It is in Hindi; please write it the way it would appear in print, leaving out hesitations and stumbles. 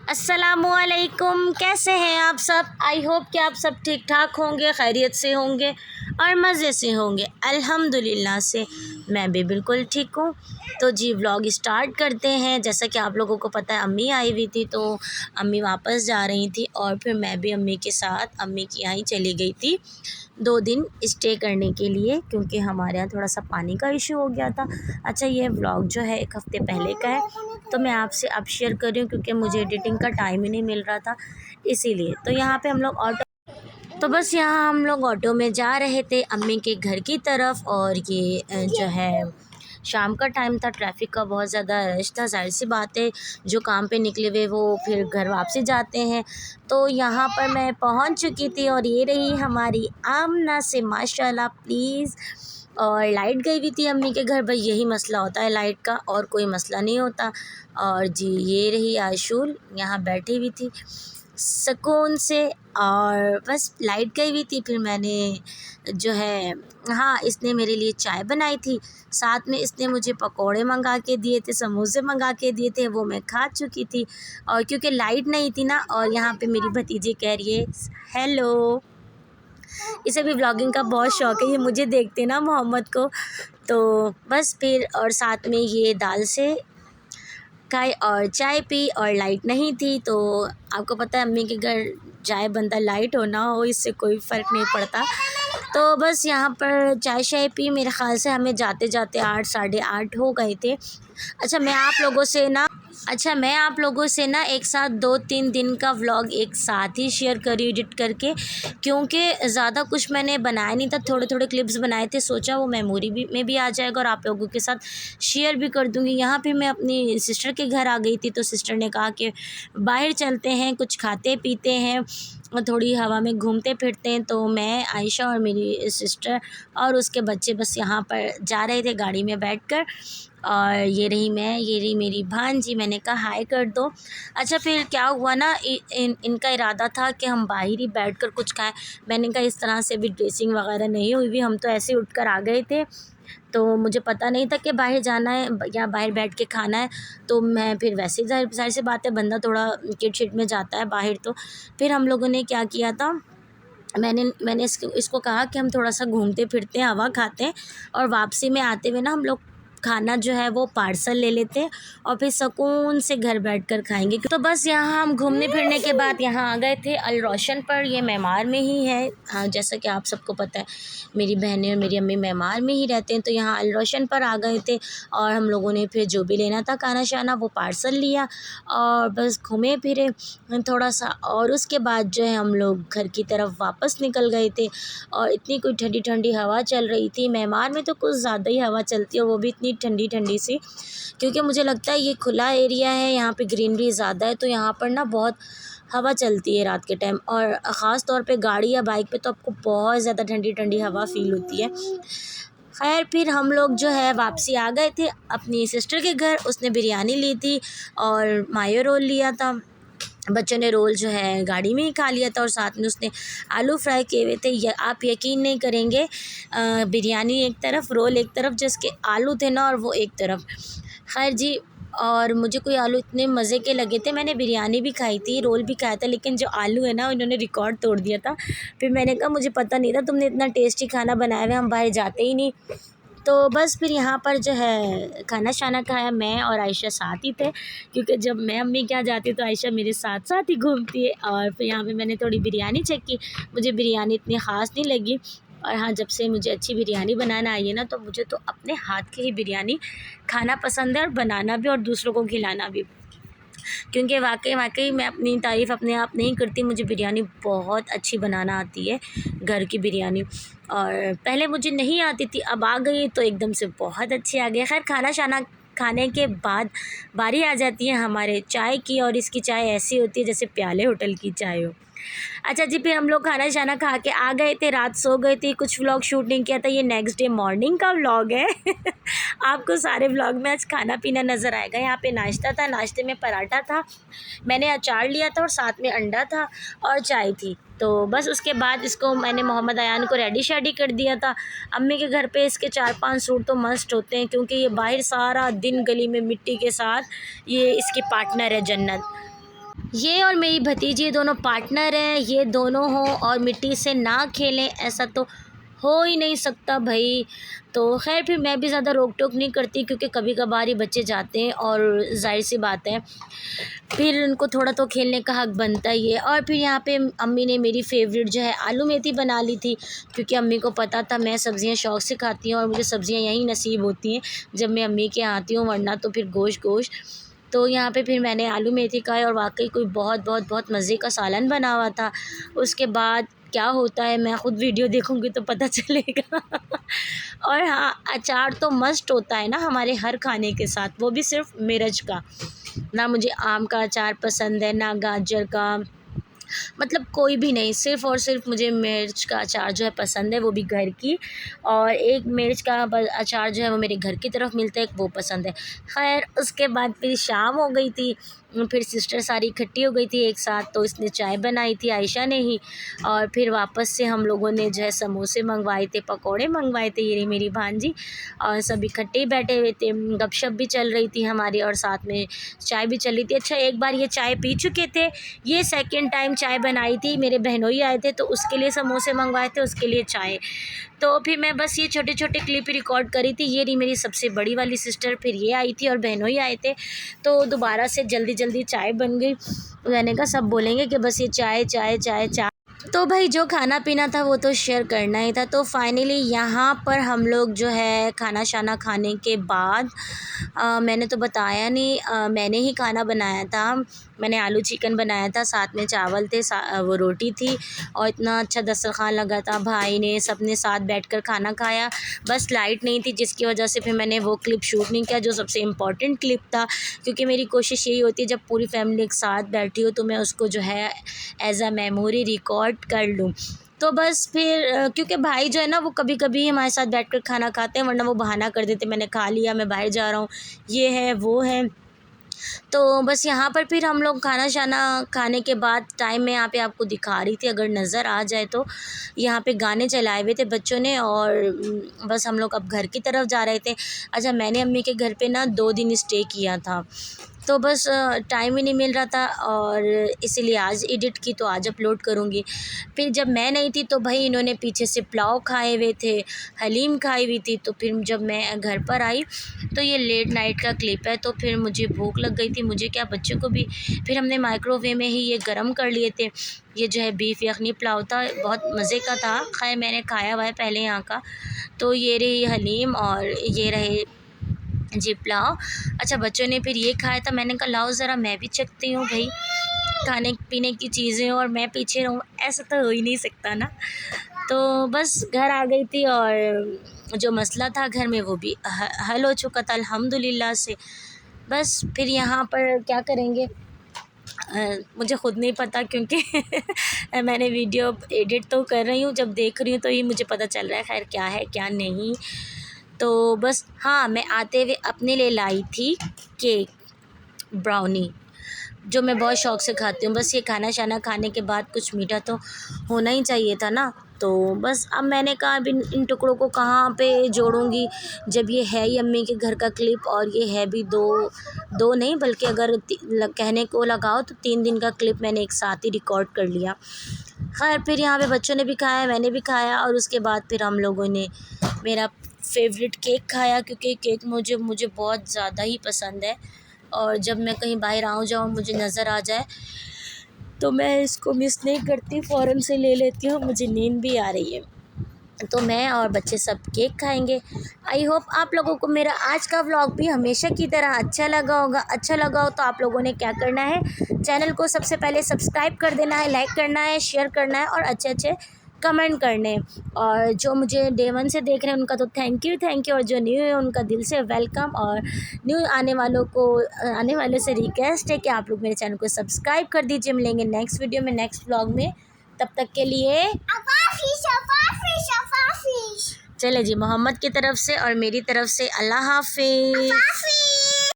अस्सलामुअलैकुम, कैसे हैं आप सब। आई होप कि आप सब ठीक ठाक होंगे, खैरियत से होंगे और मज़े से होंगे। अल्हम्दुलिल्लाह से मैं भी बिल्कुल ठीक हूँ। तो जी व्लॉग स्टार्ट करते हैं। जैसा कि आप लोगों को पता है, अम्मी आई हुई थी तो अम्मी वापस जा रही थी और फिर मैं भी अम्मी के साथ अम्मी के यहाँ ही चली गई थी 2 दिन स्टे करने के लिए, क्योंकि हमारे यहाँ थोड़ा सा पानी का इशू हो गया था। अच्छा, ये व्लॉग जो है 1 हफ़्ते पहले का है, तो मैं आपसे अब शेयर कर रही हूँ क्योंकि मुझे एडिटिंग का टाइम ही नहीं मिल रहा था, इसीलिए। तो यहाँ पे हम लोग यहाँ हम लोग ऑटो में जा रहे थे अम्मी के घर की तरफ। और ये जो है शाम का टाइम था, ट्रैफिक का बहुत ज़्यादा रश था। ज़ाहिर सी बात है, जो काम पे निकले हुए वो फिर घर वापसी जाते हैं। तो यहाँ पर मैं पहुँच चुकी थी और ये रही हमारी आमना से, माशाल्लाह प्लीज़। और लाइट गई हुई थी अम्मी के घर, भाई यही मसला होता है लाइट का, और कोई मसला नहीं होता। और जी ये रही आशूल, यहाँ बैठी हुई थी सुकून से। और बस लाइट गई हुई थी, फिर मैंने जो है, हाँ, इसने मेरे लिए चाय बनाई थी, साथ में इसने मुझे पकोड़े मंगा के दिए थे, समोसे मंगा के दिए थे, वो मैं खा चुकी थी। और क्योंकि लाइट नहीं थी ना, और यहाँ पे मेरी भतीजी कह रही है हेलो। इसे भी व्लॉगिंग का बहुत शौक़ है, ये मुझे देखते ना मोहम्मद को। तो बस फिर और साथ में ये दाल से खाए और चाय पी। और लाइट नहीं थी तो आपको पता है अम्मी के घर चाय बनता, लाइट हो ना हो इससे कोई फ़र्क नहीं पड़ता। तो बस यहाँ पर चाय शाय पी, मेरे ख़्याल से हमें जाते जाते 8 साढ़े 8 हो गए थे। अच्छा मैं आप लोगों से ना एक साथ 2-3 दिन का व्लॉग एक साथ ही शेयर करी एडिट करके, क्योंकि ज़्यादा कुछ मैंने बनाया नहीं था, थोड़े थोड़े क्लिप्स बनाए थे। सोचा वो मेमोरी भी में भी आ जाएगा और आप लोगों के साथ शेयर भी कर दूँगी। यहाँ पे मैं अपनी सिस्टर के घर आ गई थी, तो सिस्टर ने कहा कि बाहर चलते हैं, कुछ खाते पीते हैं और थोड़ी हवा में घूमते फिरते हैं। तो मैं, आयशा और मेरी सिस्टर और उसके बच्चे बस यहाँ पर जा रहे थे गाड़ी में बैठकर। और ये रही मैं, ये रही मेरी भांजी, मैंने कहा हाय कर दो। अच्छा फिर क्या हुआ ना, इनका इरादा था कि हम बाहर ही बैठकर कुछ खाएं। मैंने कहा इस तरह से भी ड्रेसिंग वगैरह नहीं हुई हुई, हम तो ऐसे उठ कर आ गए थे, तो मुझे पता नहीं था कि बाहर जाना है या बाहर बैठ के खाना है। तो मैं फिर वैसे ही ज़ाहिर सी बात है, बंदा थोड़ा किट शिट में जाता है बाहर। तो फिर हम लोगों ने क्या किया था, मैंने इसको कहा कि हम थोड़ा सा घूमते फिरते हैं, हवा खाते हैं, और वापसी में आते हुए ना हम लोग खाना जो है वो पार्सल ले लेते हैं और फिर सुकून से घर बैठकर खाएंगे। तो बस यहाँ हम घूमने फिरने के बाद यहाँ आ गए थे अल रोशन पर, ये मेमार में ही है। हाँ, जैसा कि आप सबको पता है मेरी बहनें और मेरी अम्मी मेमार में ही रहते हैं, तो यहाँ अल रोशन पर आ गए थे। और हम लोगों ने फिर जो भी लेना था खाना शाना वो पार्सल लिया और बस घूमे फिरे थोड़ा सा। और उसके बाद जो है हम लोग घर की तरफ वापस निकल गए थे। और इतनी कोई ठंडी ठंडी हवा चल रही थी, मेमार में तो कुछ ज़्यादा ही हवा चलती है, वो भी इतनी ठंडी ठंडी सी, क्योंकि मुझे लगता है ये खुला एरिया है, यहाँ पे ग्रीनरी ज़्यादा है, तो यहाँ पर ना बहुत हवा चलती है रात के टाइम। और ख़ास तौर पे गाड़ी या बाइक पे तो आपको बहुत ज़्यादा ठंडी ठंडी हवा फील होती है। खैर फिर हम लोग जो है वापसी आ गए थे अपनी सिस्टर के घर। उसने बिरयानी ली थी और मायो रोल लिया था, बच्चों ने रोल जो है गाड़ी में ही खा लिया था, और साथ में उसने आलू फ्राई किए हुए थे। आप यकीन नहीं करेंगे, बिरयानी एक तरफ, रोल एक तरफ, जिसके आलू थे ना और वो एक तरफ। खैर जी, और मुझे कोई आलू इतने मज़े के लगे थे, मैंने बिरयानी भी खाई थी, रोल भी खाया था, लेकिन जो आलू है ना उन्होंने रिकॉर्ड तोड़ दिया था। फिर मैंने कहा मुझे पता नहीं था तुमने इतना टेस्टी खाना बनाया हुआ है, हम बाहर जाते ही नहीं। तो बस फिर यहाँ पर जो है खाना शाना खाया, मैं और आयशा साथ ही थे, क्योंकि जब मैं अम्मी के यहाँ जाती तो आयशा मेरे साथ साथ ही घूमती है। और फिर यहाँ पे मैंने थोड़ी बिरयानी चखी, मुझे बिरयानी इतनी ख़ास नहीं लगी। और हाँ, जब से मुझे अच्छी बिरयानी बनाना आई है ना, तो मुझे तो अपने हाथ की ही बिरयानी खाना पसंद है, और बनाना भी और दूसरों को खिलाना भी, क्योंकि वाकई मैं अपनी तारीफ़ अपने आप नहीं करती, मुझे बिरयानी बहुत अच्छी बनाना आती है, घर की बिरयानी। और पहले मुझे नहीं आती थी, अब आ गई तो एकदम से बहुत अच्छी आ गई। खैर खाना शाना खाने के बाद बारी आ जाती है हमारे चाय की, और इसकी चाय ऐसी होती है जैसे प्याले होटल की चाय हो। अच्छा जी, फिर हम लोग खाना शाना खा के आ गए थे, रात सो गए थे, कुछ व्लॉग शूट नहीं किया था, ये नेक्स्ट डे मॉर्निंग का व्लॉग है। आपको सारे व्लॉग में आज खाना पीना नज़र आएगा। यहाँ पे नाश्ता था, नाश्ते में पराठा था, मैंने अचार लिया था और साथ में अंडा था और चाय थी। तो बस उसके बाद इसको मैंने मोहम्मद अयान को रेडी शेडी कर दिया था। अम्मी के घर पे इसके 4-5 सूट तो मस्ट होते हैं, क्योंकि ये बाहर सारा दिन गली में मिट्टी के साथ, ये इसकी पार्टनर है जन्नत। ये और मेरी भतीजी ये दोनों पार्टनर हैं, ये दोनों हों और मिट्टी से ना खेलें ऐसा तो हो ही नहीं सकता भाई। तो ख़ैर फिर मैं भी ज़्यादा रोक टोक नहीं करती, क्योंकि कभी कभार ही बच्चे जाते हैं और ज़ाहिर सी बात है फिर उनको थोड़ा तो खेलने का हक़ बनता ही है। और फिर यहाँ पे अम्मी ने मेरी फ़ेवरेट जो है आलू मेथी बना ली थी, क्योंकि अम्मी को पता था मैं सब्ज़ियाँ शौक़ से खाती हूँ और मुझे सब्ज़ियाँ यहीं नसीब होती हैं जब मैं अम्मी के यहाँ आती हूँ, वरना तो फिर गोश्त। तो यहाँ पे फिर मैंने आलू मेथी खाए और वाक़ई कोई बहुत बहुत बहुत मज़े का सालन बना हुआ था। उसके बाद क्या होता है मैं ख़ुद वीडियो देखूँगी तो पता चलेगा। और हाँ, अचार तो मस्ट होता है ना हमारे हर खाने के साथ, वो भी सिर्फ़ मिर्च का। ना मुझे आम का अचार पसंद है, ना गाजर का, मतलब कोई भी नहीं, सिर्फ़ और सिर्फ मुझे मिर्च का अचार जो है पसंद है, वो भी घर की। और एक मिर्च का अचार जो है वो मेरे घर की तरफ मिलता है, एक वो पसंद है। ख़ैर उसके बाद फिर शाम हो गई थी, फिर सिस्टर सारी इकट्ठी हो गई थी एक साथ, तो इसने चाय बनाई थी आयशा ने ही। और फिर वापस से हम लोगों ने जो है समोसे मंगवाए थे, पकौड़े मंगवाए थे, ये रही मेरी भांजी। और सब इकट्ठे ही बैठे हुए थे, गपशप भी चल रही थी हमारी और साथ में चाय भी चल रही थी। अच्छा, एक बार ये चाय पी चुके थे, ये सेकंड टाइम चाय बनाई थी, मेरे बहनोई आए थे तो उसके लिए समोसे मंगवाए थे, उसके लिए चाय। तो फिर मैं बस ये छोटे छोटे क्लिप रिकॉर्ड करी थी। ये रही मेरी सबसे बड़ी वाली सिस्टर, फिर ये आई थी और बहनोई आए थे, तो दोबारा से जल्दी जल्दी चाय बन गई। मैंने कहा सब बोलेंगे कि बस ये चाय चाय चाय चाय, तो भाई जो खाना पीना था वो तो शेयर करना ही था। तो फाइनली यहाँ पर हम लोग जो है खाना शाना खाने के बाद मैंने तो बताया नहीं, मैंने ही खाना बनाया था। मैंने आलू चिकन बनाया था, साथ में चावल थे, वो रोटी थी और इतना अच्छा दस्तरखान लगा था। भाई ने सबने साथ बैठकर खाना खाया। बस लाइट नहीं थी जिसकी वजह से फिर मैंने वो क्लिप शूट नहीं किया जो सबसे इम्पॉर्टेंट क्लिप था, क्योंकि मेरी कोशिश यही होती है जब पूरी फैमिली एक साथ बैठी हो तो मैं उसको जो है एज़ अ मेमोरी रिकॉर्ड कर लूँ। तो बस फिर क्योंकि भाई जो है ना वो कभी कभी हमारे साथ बैठकर खाना खाते हैं, वरना वो बहाना कर देते मैंने खा लिया, मैं बाहर जा रहा हूँ, ये है वो है। तो बस यहाँ पर फिर हम लोग खाना शाना खाने के बाद टाइम मैं यहाँ पे आपको दिखा रही थी, अगर नज़र आ जाए तो यहाँ पे गाने चलाए हुए थे बच्चों ने। और बस हम लोग अब घर की तरफ जा रहे थे। अच्छा, मैंने अम्मी के घर पे ना 2 दिन स्टे किया था, तो बस टाइम ही नहीं मिल रहा था और इसीलिए आज एडिट की तो आज अपलोड करूँगी। फिर जब मैं नहीं थी तो भाई इन्होंने पीछे से पुलाव खाए हुए थे, हलीम खाई हुई थी। तो फिर जब मैं घर पर आई तो ये लेट नाइट का क्लिप है, तो फिर मुझे भूख लग गई थी, मुझे क्या बच्चों को भी। फिर हमने माइक्रोवेव में ही ये गर्म कर लिए थे। ये जो है बीफ यखनी पुलाव था, बहुत मज़े का था। खैर मैंने खाया हुआ है पहले यहाँ का। तो ये रही हलीम और ये रहे जी पुलाव। अच्छा, बच्चों ने फिर ये खाया था, मैंने कहा लाओ ज़रा मैं भी चखती हूँ भाई, खाने पीने की चीज़ें और मैं पीछे रहूँ, ऐसा तो हो ही नहीं सकता ना। तो बस घर आ गई थी और जो मसला था घर में वो भी हल हो चुका था अल्हम्दुलिल्लाह से। बस फिर यहाँ पर क्या करेंगे मुझे ख़ुद नहीं पता, क्योंकि मैंने वीडियो एडिट तो कर रही हूँ, जब देख रही हूँ तो ही मुझे पता चल रहा है खैर क्या है क्या नहीं। तो बस हाँ, मैं आते हुए अपने लिए लाई थी केक ब्राउनी, जो मैं बहुत शौक़ से खाती हूँ। बस ये खाना शाना खाने के बाद कुछ मीठा तो होना ही चाहिए था ना। तो बस अब मैंने कहा अब इन टुकड़ों को कहाँ पे जोड़ूंगी, जब ये है ही अम्मी के घर का क्लिप और ये है भी दो नहीं बल्कि अगर कहने को लगाओ तो 3 दिन का क्लिप मैंने एक साथ ही रिकॉर्ड कर लिया। खैर फिर यहाँ पे बच्चों ने भी खाया, मैंने भी खाया और उसके बाद फिर हम लोगों ने मेरा फेवरेट केक खाया, क्योंकि केक मुझे बहुत ज़्यादा ही पसंद है। और जब मैं कहीं बाहर जाऊँ मुझे नज़र आ जाए तो मैं इसको मिस नहीं करती, फ़ौरन से ले लेती हूँ। मुझे नींद भी आ रही है, तो मैं और बच्चे सब केक खाएंगे। आई होप आप लोगों को मेरा आज का व्लॉग भी हमेशा की तरह अच्छा लगा होगा। अच्छा लगा हो तो आप लोगों ने क्या करना है, चैनल को सबसे पहले सब्सक्राइब कर देना है, लाइक करना है, शेयर करना है और अच्छे अच्छे कमेंट करने। और जो मुझे डे 1 से देख रहे हैं उनका तो थैंक यू, और जो न्यू है उनका दिल से वेलकम। और न्यू आने वालों से रिक्वेस्ट है कि आप लोग मेरे चैनल को सब्सक्राइब कर दीजिए। मिलेंगे नेक्स्ट वीडियो में, नेक्स्ट व्लॉग में, तब तक के लिए चले जी, मोहम्मद की तरफ से और मेरी तरफ से अल्लाह हाफिज़।